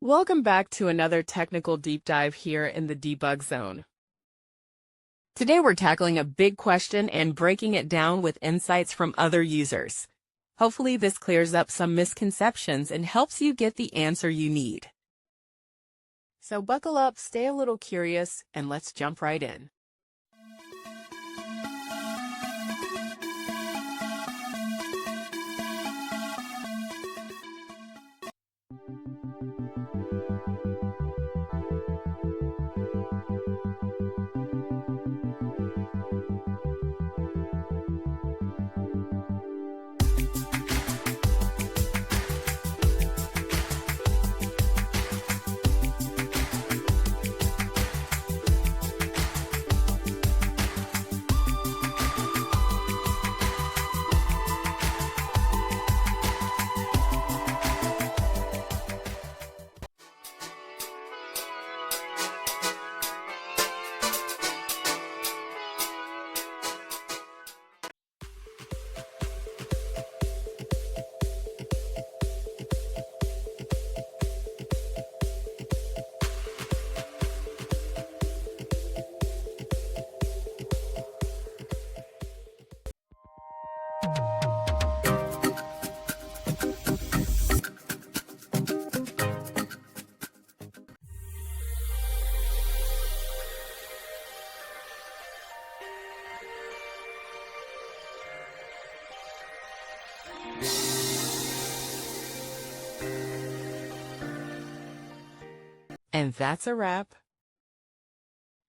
Welcome back to another technical deep dive here in the debug zone. Today we're tackling a big question and breaking it down with insights from other users. Hopefully this clears up some misconceptions and helps you get the answer you need. So buckle up, stay a little curious, and let's jump right in. And that's a wrap.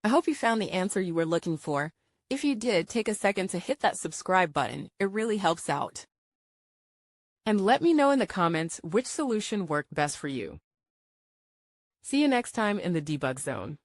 I hope you found the answer you were looking for. If you did, take a second to hit that subscribe button. It really helps out. And let me know in the comments which solution worked best for you. See you next time in the debug zone.